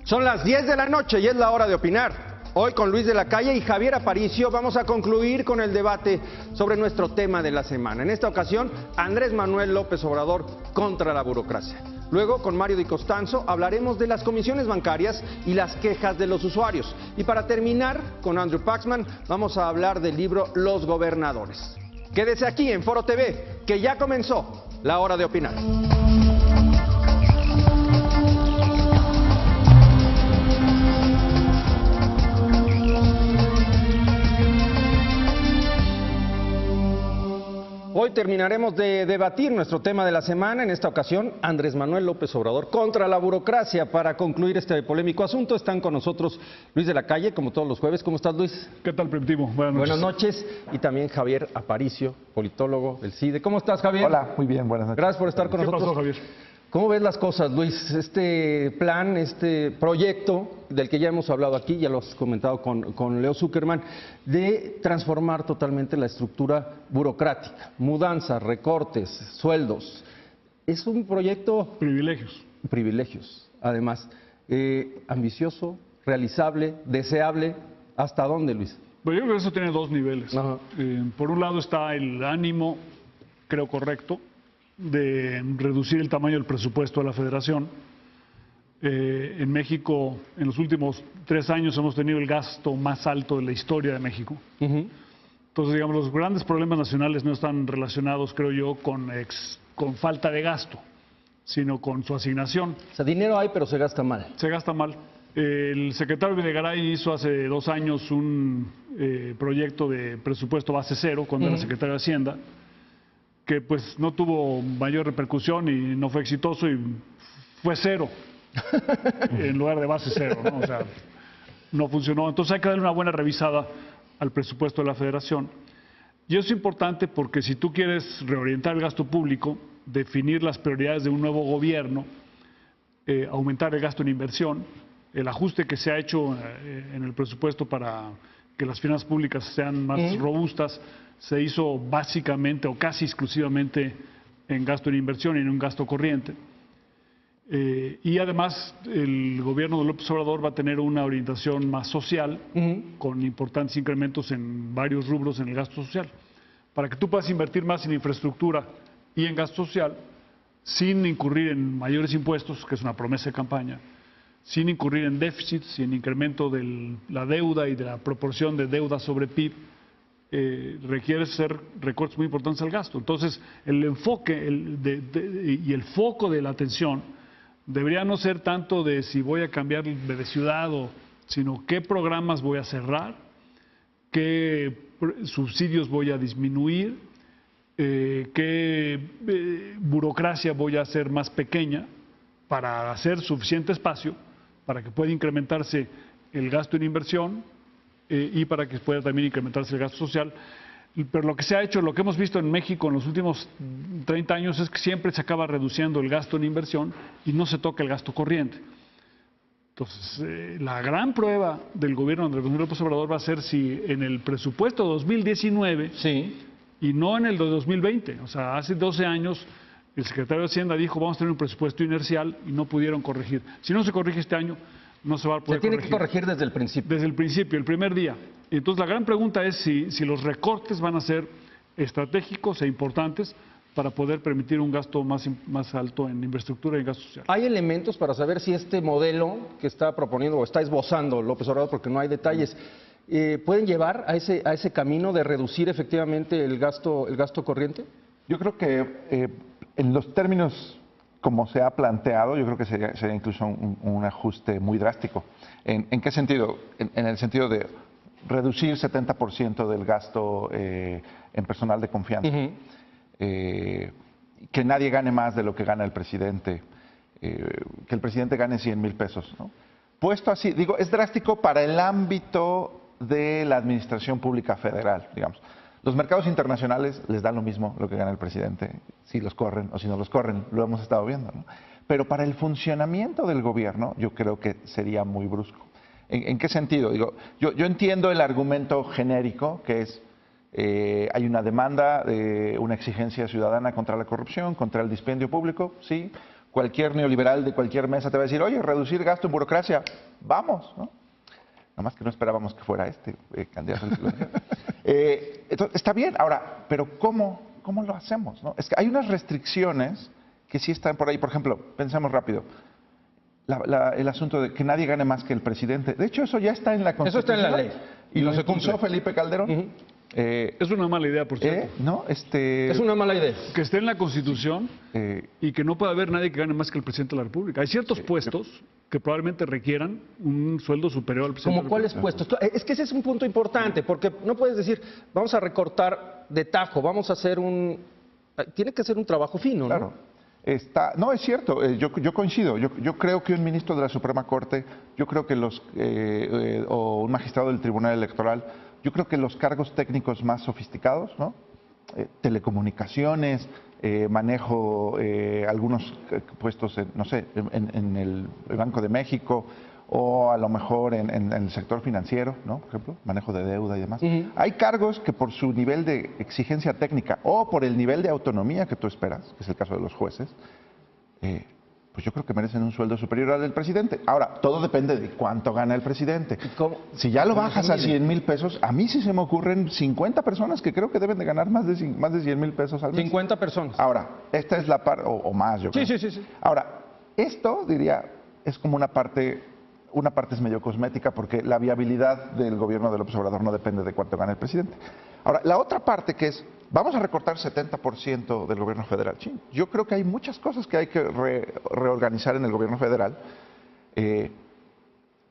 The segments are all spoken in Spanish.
Son las 10 de la noche y es la hora de opinar. Hoy con Luis de la Calle y Javier Aparicio vamos a concluir con el debate sobre nuestro tema de la semana. En esta ocasión, Andrés Manuel López Obrador contra la burocracia. Luego, con Mario Di Costanzo, hablaremos de las comisiones bancarias y las quejas de los usuarios. Y para terminar, con Andrew Paxman, vamos a hablar del libro Los Gobernadores. Quédese aquí en Foro TV, que ya comenzó la hora de opinar. Hoy terminaremos de debatir nuestro tema de la semana. En esta ocasión, Andrés Manuel López Obrador contra la burocracia. Para concluir este polémico asunto, están con nosotros Luis de la Calle, como todos los jueves. ¿Cómo estás, Luis? ¿Qué tal, Primitivo? Buenas noches. Y también Javier Aparicio, politólogo del CIDE. ¿Cómo estás, Javier? Hola, muy bien, buenas noches. Gracias por estar con nosotros. ¿Qué pasó, Javier? ¿Cómo ves las cosas, Luis? Este plan, este proyecto del que ya hemos hablado aquí, ya lo has comentado con Leo Zuckerman, de transformar totalmente la estructura burocrática, mudanzas, recortes, sueldos. Es un proyecto... Privilegios, además. Ambicioso, realizable, deseable. ¿Hasta dónde, Luis? Bueno, yo creo que eso tiene dos niveles. Por un lado está el ánimo, creo correcto, de reducir el tamaño del presupuesto de la Federación. En México, en los últimos 3 años hemos tenido el gasto más alto de la historia de México. Entonces, digamos, los grandes problemas nacionales no están relacionados, creo yo, con falta de gasto, sino con su asignación. O sea, dinero hay, pero se gasta mal. Se gasta mal. El secretario Videgaray hizo hace 2 años un proyecto de presupuesto base cero cuando era secretario de Hacienda, que pues no tuvo mayor repercusión y no fue exitoso y fue cero en lugar de base cero, ¿no? O sea, no funcionó. Entonces hay que darle una buena revisada al presupuesto de la Federación. Y eso es importante porque si tú quieres reorientar el gasto público, definir las prioridades de un nuevo gobierno, aumentar el gasto en inversión, el ajuste que se ha hecho en el presupuesto para que las finanzas públicas sean más robustas, se hizo básicamente o casi exclusivamente en gasto en inversión y en un gasto corriente. Y además el gobierno de López Obrador va a tener una orientación más social, con importantes incrementos en varios rubros en el gasto social, para que tú puedas invertir más en infraestructura y en gasto social sin incurrir en mayores impuestos, que es una promesa de campaña, sin incurrir en déficits, sin incremento de la deuda y de la proporción de deuda sobre PIB. Requiere hacer recortes muy importantes al gasto. Entonces, el enfoque y el foco de la atención debería no ser tanto de si voy a cambiar de ciudad, sino qué programas voy a cerrar, qué subsidios voy a disminuir, qué burocracia voy a hacer más pequeña para hacer suficiente espacio para que pueda incrementarse el gasto en inversión, y para que pueda también incrementarse el gasto social. Pero lo que se ha hecho, lo que hemos visto en México en los últimos 30 años es que siempre se acaba reduciendo el gasto en inversión y no se toca el gasto corriente. Entonces, la gran prueba del gobierno de Andrés Manuel López Obrador va a ser si en el presupuesto 2019 y no en el de 2020, o sea, hace 12 años el secretario de Hacienda dijo vamos a tener un presupuesto inercial y no pudieron corregir. Si no se corrige este año, no se va a poder corregir. Se tiene que corregir desde el principio. Desde el principio, el primer día. Entonces la gran pregunta es si los recortes van a ser estratégicos e importantes para poder permitir un gasto más alto en infraestructura y en gasto social. ¿Hay elementos para saber si este modelo que está proponiendo o está esbozando López Obrador, porque no hay detalles, pueden llevar a ese camino de reducir efectivamente el gasto corriente? Yo creo que en los términos como se ha planteado, yo creo que sería incluso un ajuste muy drástico. ¿En qué sentido? En el sentido de reducir 70% del gasto en personal de confianza. Que nadie gane más de lo que gana el presidente. Que el presidente gane 100,000 pesos, ¿no? Puesto así, digo, es drástico para el ámbito de la administración pública federal, digamos. Los mercados internacionales les da lo mismo lo que gana el presidente, si los corren o si no los corren, lo hemos estado viendo, ¿no? Pero para el funcionamiento del gobierno yo creo que sería muy brusco. ¿En qué sentido? Digo, yo entiendo el argumento genérico, que es hay una demanda, una exigencia ciudadana contra la corrupción, contra el dispendio público, sí. cualquier neoliberal de cualquier mesa te va a decir, oye, reducir gasto en burocracia, vamos, ¿no? Nada más que no esperábamos que fuera candidato al siglo. Entonces, está bien, ahora, pero ¿cómo lo hacemos? ¿No? Es que hay unas restricciones que sí están por ahí. Por ejemplo, pensemos rápido. El asunto de que nadie gane más que el presidente. De hecho, eso ya está en la Constitución. Eso está en la ley. Y lo impulsó Felipe Calderón. Es una mala idea, por cierto. ¿No? Es una mala idea. Que esté en la Constitución y que no pueda haber nadie que gane más que el presidente de la República. Hay ciertos puestos que probablemente requieran un sueldo superior al presidente. ¿Cómo cuáles puestos? Es que ese es un punto importante, porque no puedes decir, vamos a recortar de tajo, vamos a hacer tiene que ser un trabajo fino, ¿no? Claro. No, es cierto, yo coincido. Yo creo que un ministro de la Suprema Corte, yo creo que o un magistrado del Tribunal Electoral, yo creo que los cargos técnicos más sofisticados, ¿no? Telecomunicaciones, manejo algunos puestos, no sé, en el Banco de México o a lo mejor en el sector financiero, ¿no? Por ejemplo, manejo de deuda y demás. Hay cargos que por su nivel de exigencia técnica o por el nivel de autonomía que tú esperas, que es el caso de los jueces, pues yo creo que merecen un sueldo superior al del presidente. Ahora, todo depende de cuánto gana el presidente. Si ya lo bajas a 100,000 pesos, a mí sí se me ocurren 50 personas que creo que deben de ganar más de 100,000 pesos al mes. 50 personas. Ahora, esta es la parte, o más, yo creo. Sí. Ahora, esto, diría, es como una parte es medio cosmética porque la viabilidad del gobierno de López Obrador no depende de cuánto gana el presidente. Ahora, la otra parte que es, vamos a recortar 70% del gobierno federal. Sí, yo creo que hay muchas cosas que hay que reorganizar en el gobierno federal,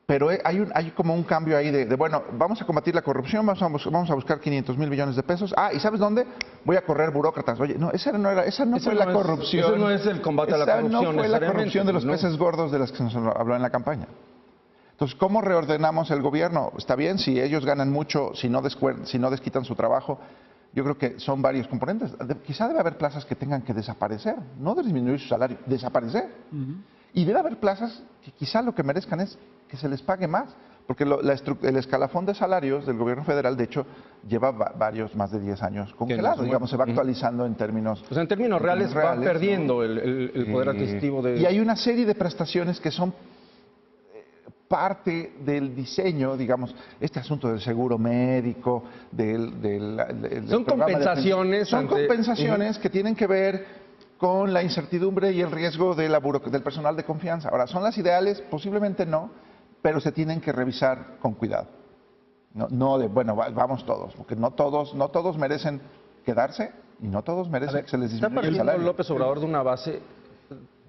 pero hay como un cambio ahí bueno, vamos a combatir la corrupción, vamos a buscar 500,000 millones de pesos. ¿Y sabes dónde? Voy a correr burócratas. Oye, no, esa no fue la corrupción. Eso no es el combate a la corrupción. Esa no fue la corrupción de los peces gordos de las que nos habló en la campaña. Entonces, ¿cómo reordenamos el gobierno? Está bien, si ellos ganan mucho, si no desquitan su trabajo, yo creo que son varios componentes. Quizá debe haber plazas que tengan que desaparecer, no disminuir su salario, desaparecer. Y debe haber plazas que quizá lo que merezcan es que se les pague más, porque el escalafón de salarios del gobierno federal, de hecho, lleva más de 10 años congelado, digamos, se va actualizando en términos... O sea, en términos reales va perdiendo, ¿no?, el poder adquisitivo de... Y hay una serie de prestaciones que son parte del diseño, digamos, este asunto del seguro médico, son compensaciones. Son compensaciones que tienen que ver con la incertidumbre y el riesgo del personal de confianza. Ahora, ¿son las ideales? Posiblemente no, pero se tienen que revisar con cuidado. No de, bueno, vamos todos, porque no todos merecen quedarse y no todos merecen que se les disminuya el salario. ¿Está partiendo López Obrador de una base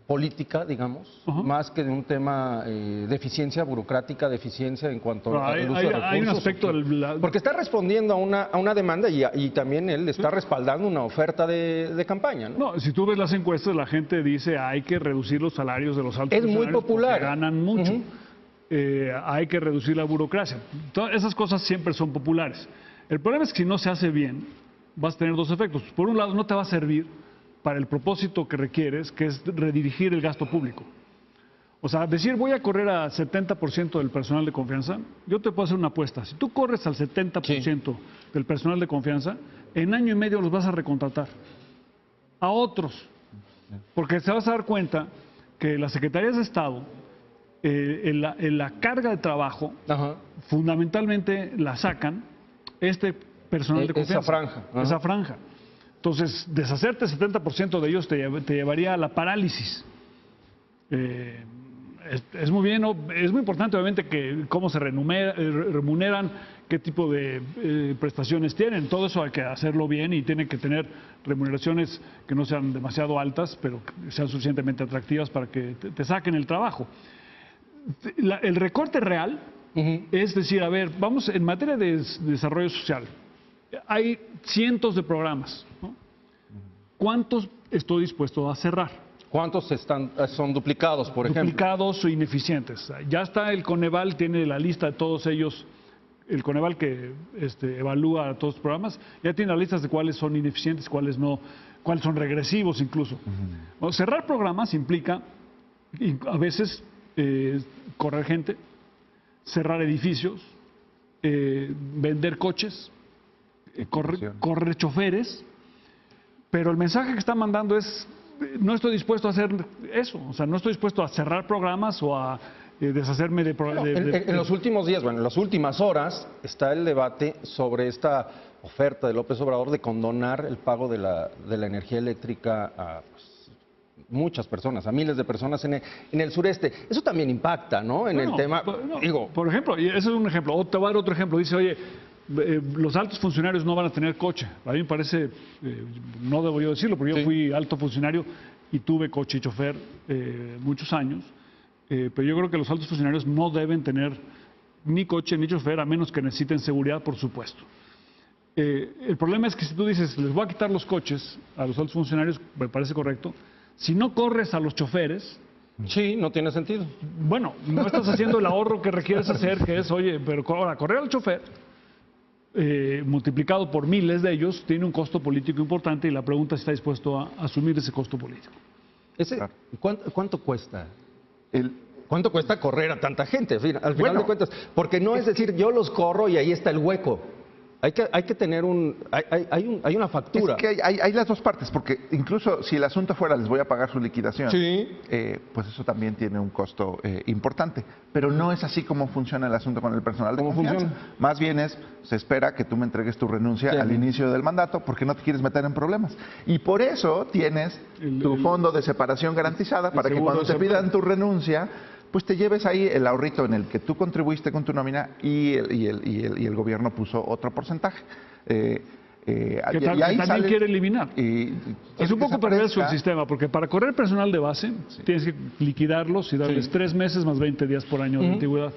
política, digamos, más que de un tema de eficiencia burocrática, de eficiencia en cuanto al uso de recursos? Hay un aspecto porque está respondiendo a una demanda y también él está respaldando una oferta de campaña, ¿no? No, si tú ves las encuestas, la gente dice hay que reducir los salarios de los altos funcionarios. Es muy popular. Porque ganan mucho. Hay que reducir la burocracia. Todas esas cosas siempre son populares. El problema es que si no se hace bien, vas a tener dos efectos. Por un lado, no te va a servir para el propósito que requieres, que es redirigir el gasto público. O sea, decir voy a correr a 70% del personal de confianza, yo te puedo hacer una apuesta. Si tú corres al 70% del personal de confianza, en año y medio los vas a recontratar a otros. Porque te vas a dar cuenta que las secretarías de Estado, en la carga de trabajo, fundamentalmente la sacan personal de confianza. Esa franja. Entonces, deshacerte 70% de ellos te llevaría a la parálisis. Es muy bien, es muy importante obviamente que cómo se remuneran, qué tipo de prestaciones tienen. Todo eso hay que hacerlo bien y tienen que tener remuneraciones que no sean demasiado altas, pero que sean suficientemente atractivas para que te saquen el trabajo. El recorte real es decir, a ver, vamos en materia de desarrollo social. Hay cientos de programas, ¿no? ¿Cuántos estoy dispuesto a cerrar? ¿Cuántos son duplicados, por ejemplo? Duplicados o ineficientes. Ya está el Coneval, tiene la lista de todos ellos. El Coneval que evalúa todos los programas, ya tiene las listas de cuáles son ineficientes, cuáles no, cuáles son regresivos incluso. Bueno, cerrar programas implica a veces correr gente, cerrar edificios, vender coches, correr choferes, pero el mensaje que está mandando es no estoy dispuesto a hacer eso. O sea, no estoy dispuesto a cerrar programas o a deshacerme de... En los últimos días, bueno, en las últimas horas, está el debate sobre esta oferta de López Obrador de condonar el pago de la energía eléctrica a muchas personas, a miles de personas en el sureste. Eso también impacta, ¿no? En el tema, digo... Por ejemplo, y ese es un ejemplo. O te voy a dar otro ejemplo. Dice, oye, los altos funcionarios no van a tener coche. A mí me parece, no debo yo decirlo, porque yo fui alto funcionario y tuve coche y chofer muchos años. Pero yo creo que los altos funcionarios no deben tener ni coche ni chofer, a menos que necesiten seguridad, por supuesto. El problema es que si tú dices, les voy a quitar los coches a los altos funcionarios, me parece correcto. Si no corres a los choferes... Sí, no tiene sentido. Bueno, no estás haciendo el ahorro que requieres hacer, que es, oye, pero ahora correr al chofer, multiplicado por miles de ellos, tiene un costo político importante y la pregunta es si está dispuesto a asumir ese costo político. ¿Cuánto cuesta? ¿Cuánto cuesta correr a tanta gente? Al final de cuentas, porque no es decir, yo los corro y ahí está el hueco. Hay que tener hay una factura. Es que hay las dos partes, porque incluso si el asunto fuera les voy a pagar su liquidación, pues eso también tiene un costo importante. Pero no es así como funciona el asunto con el personal de confianza. Más bien se espera que tú me entregues tu renuncia al inicio del mandato porque no te quieres meter en problemas. Y por eso tienes tu fondo de separación garantizada para que cuando te pidan tu renuncia, pues te lleves ahí el ahorrito en el que tú contribuiste con tu nómina y el gobierno puso otro porcentaje. Que también quiere eliminar. Es un poco perverso el sistema, porque para correr personal de base tienes que liquidarlos y darles 3 meses más 20 días por año de antigüedad.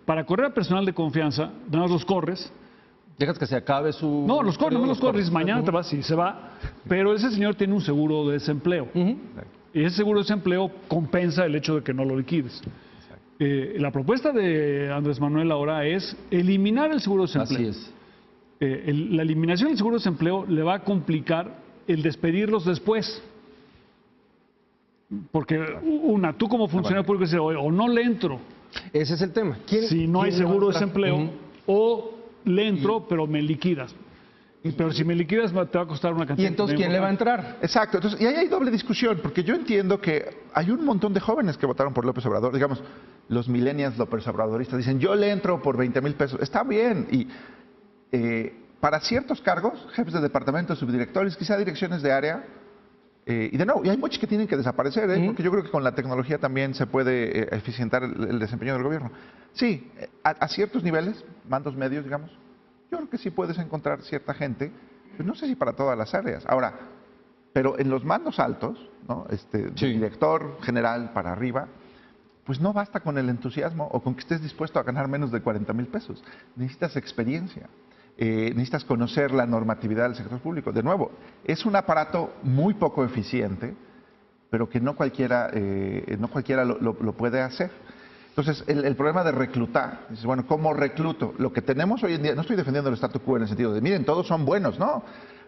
Para correr a personal de confianza, nada más los corres. Dejas que se acabe su... No, los corres, no los corres, mañana te vas y se va. Pero ese señor tiene un seguro de desempleo. Y ese seguro de desempleo compensa el hecho de que no lo liquides. La propuesta de Andrés Manuel ahora es eliminar el seguro de desempleo. Así es. La eliminación del seguro de desempleo le va a complicar el despedirlos después. Porque tú como funcionario público dices, o no le entro. Ese es el tema. Si no hay seguro de desempleo, o le entro, pero me liquidas. Pero si me liquidas te va a costar una cantidad. ¿Y entonces quién le va a entrar? Exacto. Entonces, y ahí hay doble discusión, porque yo entiendo que hay un montón de jóvenes que votaron por López Obrador. Digamos, los millennials López Obradoristas dicen, yo le entro por 20,000 pesos. Está bien. Y para ciertos cargos, jefes de departamento, subdirectores, quizá direcciones de área, y de nuevo, y hay muchos que tienen que desaparecer, porque yo creo que con la tecnología también se puede eficientar el desempeño del gobierno. Sí, a ciertos niveles, mandos medios, digamos, yo creo que sí puedes encontrar cierta gente, pues no sé si para todas las áreas. Ahora, pero en los mandos altos, ¿no? Director general para arriba, pues no basta con el entusiasmo o con que estés dispuesto a ganar menos de 40,000 pesos. Necesitas experiencia, necesitas conocer la normatividad del sector público. De nuevo, es un aparato muy poco eficiente, pero que no cualquiera lo puede hacer. Entonces, el problema de reclutar, dices, bueno, ¿cómo recluto? Lo que tenemos hoy en día, no estoy defendiendo el statu quo en el sentido de, miren, todos son buenos, no,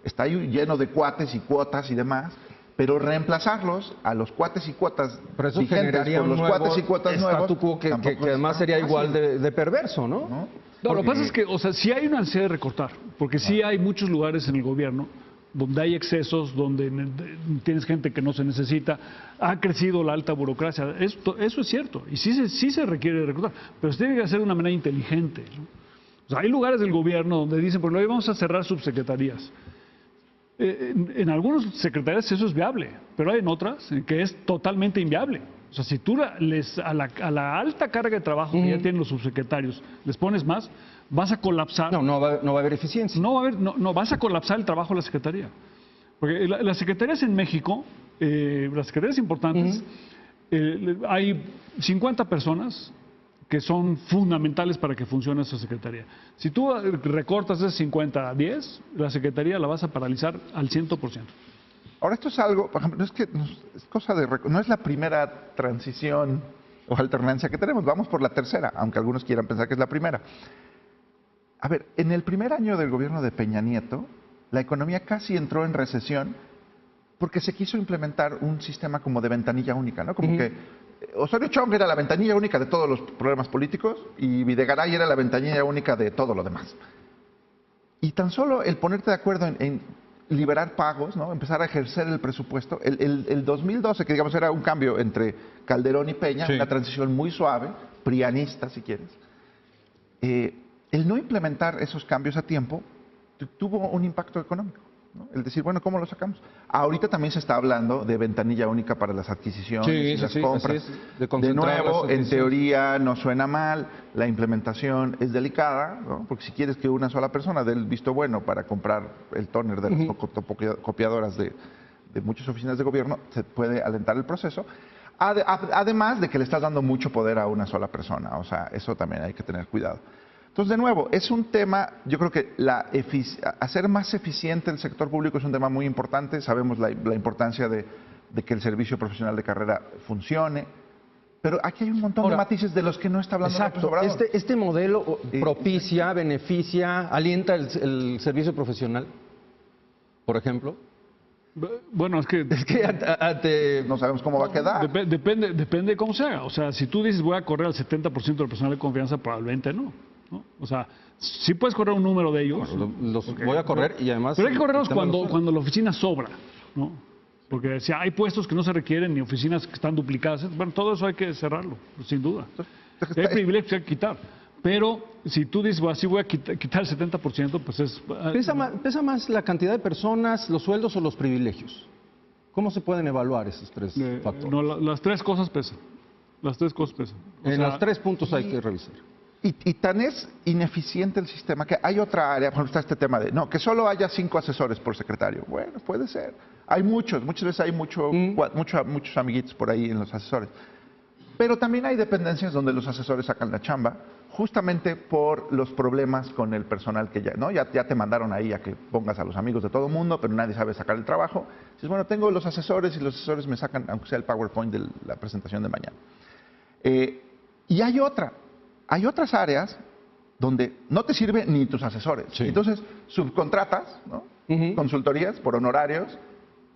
está ahí lleno de cuates y cuotas y demás, pero reemplazarlos a los cuates y cuotas vigentes por los cuates y cuotas nuevos, statu quo que además sería igual de perverso, ¿no? No, lo que pasa es que, o sea, sí hay una ansiedad de recortar, porque sí hay muchos lugares en el gobierno donde hay excesos, donde tienes gente que no se necesita, ha crecido la alta burocracia, eso es cierto, y sí se requiere reclutar, pero se tiene que hacer de una manera inteligente, ¿no? O sea, hay lugares del gobierno donde dicen, por ejemplo, vamos a cerrar subsecretarías. En algunas secretarías eso es viable, pero hay en otras en que es totalmente inviable. O sea, si tú a la alta carga de trabajo que ya tienen los subsecretarios les pones más, vas a colapsar. No va a haber eficiencia. No, vas a colapsar el trabajo de la Secretaría. Porque las secretarías en México, las secretarías importantes, hay 50 personas que son fundamentales para que funcione esa Secretaría. Si tú recortas de 50 a 10, la Secretaría la vas a paralizar al 100%. Ahora, esto es algo, por ejemplo, no es la primera transición o alternancia que tenemos, vamos por la tercera, aunque algunos quieran pensar que es la primera. A ver, en el primer año del gobierno de Peña Nieto, la economía casi entró en recesión porque se quiso implementar un sistema como de ventanilla única, ¿no? Como que Osorio Chong era la ventanilla única de todos los problemas políticos y Videgaray era la ventanilla única de todo lo demás. Y tan solo el ponerte de acuerdo en liberar pagos, ¿no? Empezar a ejercer el presupuesto. El 2012, que digamos era un cambio entre Calderón y Peña, Sí. una transición muy suave, prianista si quieres, el no implementar esos cambios a tiempo tuvo un impacto económico, ¿no? El decir, bueno, ¿cómo lo sacamos? Ahorita también se está hablando de ventanilla única para las adquisiciones y las compras. así es, De concentrar nuevo, las en adquisiciones. teoría no suena mal, la implementación es delicada, ¿no? Porque si quieres que una sola persona dé el visto bueno para comprar el tóner de las fotocopiadoras de muchas oficinas de gobierno, se puede alentar el proceso. Además de que le estás dando mucho poder a una sola persona, o sea, eso también hay que tener cuidado. Entonces, de nuevo, es un tema, yo creo que hacer más eficiente el sector público es un tema muy importante, sabemos la importancia de que el servicio profesional de carrera funcione, pero aquí hay un montón de matices de los que no está hablando López Exacto. Obrador. Este modelo propicia, beneficia, alienta el servicio profesional, por ejemplo. Bueno, es que Es que No sabemos cómo va a quedar. depende de cómo se haga. O sea, si tú dices voy a correr al 70% del personal de confianza, probablemente no. O sea, sí puedes correr un número de ellos. los voy a correr y además... Pero hay que correrlos el tema de los cuando la oficina sobra, ¿no? Porque si hay puestos que no se requieren ni oficinas que están duplicadas, bueno, todo eso hay que cerrarlo, sin duda. Hay privilegios que hay que quitar. Pero si tú dices, bueno, así voy a quitar el 70%, pues es... ¿Pesa más la cantidad de personas, los sueldos o los privilegios? ¿Cómo se pueden evaluar esos tres factores? No, las tres cosas pesan. Las tres cosas pesan. O En sea, los 3 puntos hay que revisar. Y tan es ineficiente el sistema que hay otra área, por ejemplo, está este tema de, no, que solo haya 5 asesores por secretario. Bueno, puede ser. Hay muchas veces hay muchos amiguitos por ahí en los asesores. Pero también hay dependencias donde los asesores sacan la chamba, justamente por los problemas con el personal que ya te mandaron ahí a que pongas a los amigos de todo el mundo, pero nadie sabe sacar el trabajo. Dices, bueno, tengo los asesores y los asesores me sacan, aunque sea el PowerPoint de la presentación de mañana. Y hay otras áreas donde no te sirven ni tus asesores. Sí. Entonces, subcontratas, ¿no? Consultorías por honorarios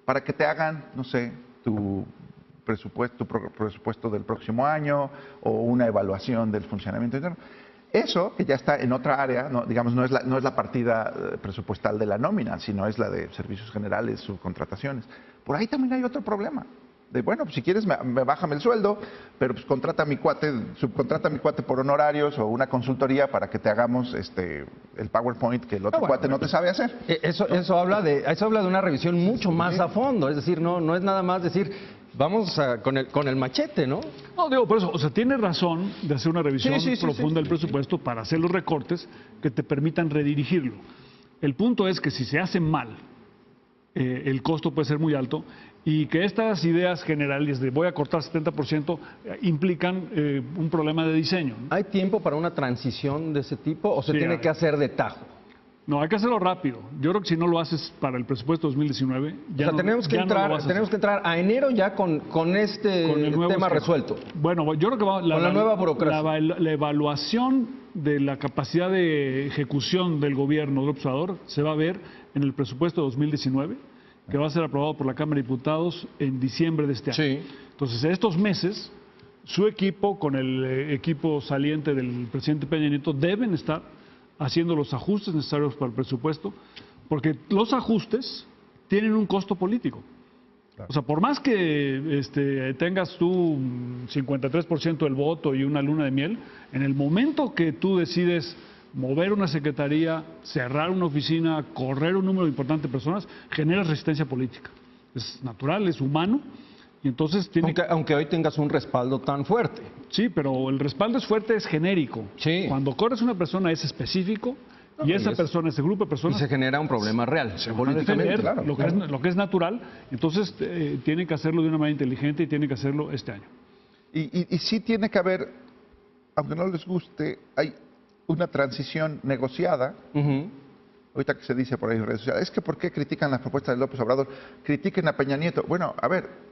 para que te hagan, no sé, tu presupuesto del próximo año o una evaluación del funcionamiento interno. Eso, que ya está en otra área, no, digamos, no es la partida presupuestal de la nómina, sino es la de servicios generales, subcontrataciones. Por ahí también hay otro problema. De, bueno, pues si quieres, bájame el sueldo, pero pues subcontrata a mi cuate por honorarios o una consultoría para que te hagamos el PowerPoint que el otro cuate no te sabe hacer. Eso habla de una revisión mucho más a fondo. Es decir, no es nada más decir, vamos con el machete, ¿no? No, digo, por eso, o sea, tienes razón de hacer una revisión profunda del presupuesto para hacer los recortes que te permitan redirigirlo. El punto es que si se hace mal, el costo puede ser muy alto y que estas ideas generales de voy a cortar 70% implican un problema de diseño, ¿no? ¿Hay tiempo para una transición de ese tipo o se Sí, tiene hay. que hacer de tajo? No, hay que hacerlo rápido. Yo creo que si no lo haces para el presupuesto 2019, ya O sea, tenemos que entrar a enero ya con este con el nuevo tema esquema. resuelto. Bueno, yo creo que la nueva burocracia. La evaluación de la capacidad de ejecución del gobierno de López Obrador se va a ver en el presupuesto 2019, que va a ser aprobado por la Cámara de Diputados en diciembre de este año. Sí. Entonces, estos meses, su equipo, con el equipo saliente del presidente Peña Nieto, deben estar haciendo los ajustes necesarios para el presupuesto, porque los ajustes tienen un costo político. Claro. O sea, por más que tengas tú un 53% del voto y una luna de miel, en el momento que tú decides mover una secretaría, cerrar una oficina, correr un número importante de personas, generas resistencia política. Es natural, es humano. Y entonces aunque hoy tengas un respaldo tan fuerte. Sí, pero el respaldo es fuerte, es genérico. Sí. Cuando corres una persona es específico y ese grupo de personas... Y se genera un problema real, políticamente. Claro, lo que es natural, entonces tienen que hacerlo de una manera inteligente y tienen que hacerlo este año. Y sí tiene que haber, aunque no les guste, hay una transición negociada. Ahorita que se dice por ahí en redes sociales, es que ¿por qué critican las propuestas de López Obrador? Critiquen a Peña Nieto. Bueno, a ver...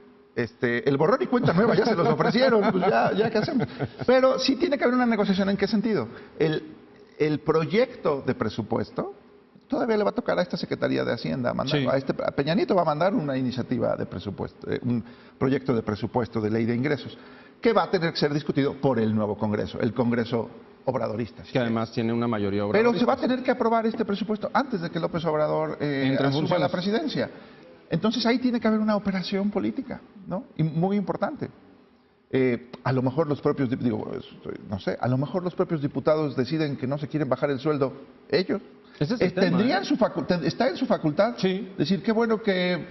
el borrón y cuenta nueva ya se los ofrecieron, pues ya ¿qué hacemos? Pero sí tiene que haber una negociación. ¿En qué sentido? El proyecto de presupuesto todavía le va a tocar a esta Secretaría de Hacienda mandar, a Peña Nieto va a mandar una iniciativa de presupuesto, un proyecto de presupuesto de ley de ingresos que va a tener que ser discutido por el nuevo Congreso, el Congreso obradoristas. Que además tiene una mayoría Pero obradorista. se va a tener que aprobar este presupuesto antes de que López Obrador Entre en asuma funciones. la presidencia. Entonces ahí tiene que haber una operación política, ¿no? Y muy importante. A lo mejor los propios, no sé, a lo mejor los propios diputados deciden que no se quieren bajar el sueldo ellos. Ese es el tema, Tendrían está en su facultad Sí. decir qué bueno que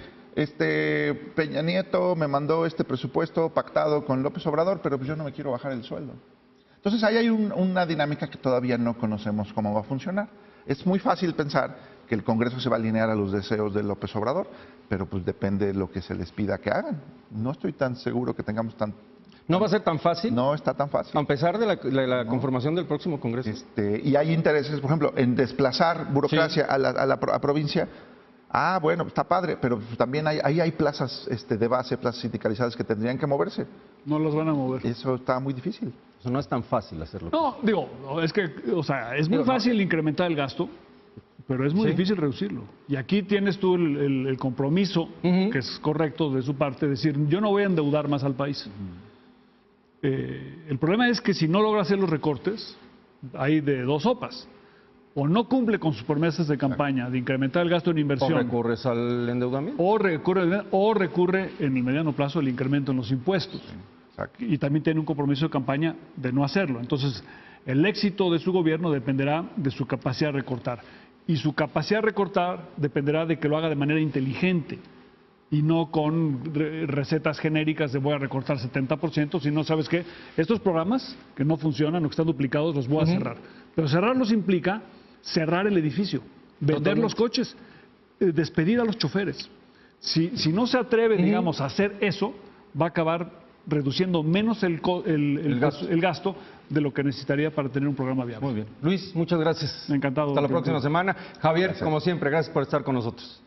Peña Nieto me mandó este presupuesto pactado con López Obrador, pero pues yo no me quiero bajar el sueldo. Entonces ahí hay una dinámica que todavía no conocemos cómo va a funcionar. Es muy fácil pensar que el Congreso se va a alinear a los deseos de López Obrador, pero pues depende de lo que se les pida que hagan. No estoy tan seguro que tengamos ¿No va a ser tan fácil? No está tan fácil. A pesar de la conformación del próximo Congreso. Y hay intereses, por ejemplo, en desplazar burocracia a provincia. Ah, bueno, está padre, pero también ahí hay plazas de base, plazas sindicalizadas que tendrían que moverse. No los van a mover. Eso está muy difícil. Eso no es tan fácil hacerlo. No, digo, es que, o sea, es muy fácil incrementar el gasto, pero es muy difícil reducirlo. Y aquí tienes tú el compromiso, que es correcto de su parte, decir, yo no voy a endeudar más al país. El problema es que si no logra hacer los recortes, hay de dos sopas. O no cumple con sus promesas de campaña de incrementar el gasto en ¿O inversión. recurres al endeudamiento? O recurre en el mediano plazo al incremento en los impuestos. Exacto. Y también tiene un compromiso de campaña de no hacerlo. Entonces, el éxito de su gobierno dependerá de su capacidad de recortar. Y su capacidad de recortar dependerá de que lo haga de manera inteligente y no con recetas genéricas de voy a recortar 70%, sino, ¿sabes qué? Estos programas que no funcionan o que están duplicados los voy a cerrar. Pero cerrarlos implica cerrar el edificio, vender los coches, despedir a los choferes. Si no se atreve, digamos, a hacer eso, va a acabar reduciendo menos el gasto de lo que necesitaría para tener un programa viable. Muy bien. Luis, muchas gracias. Encantado. Hasta la próxima semana. Javier, como siempre, gracias por estar con nosotros.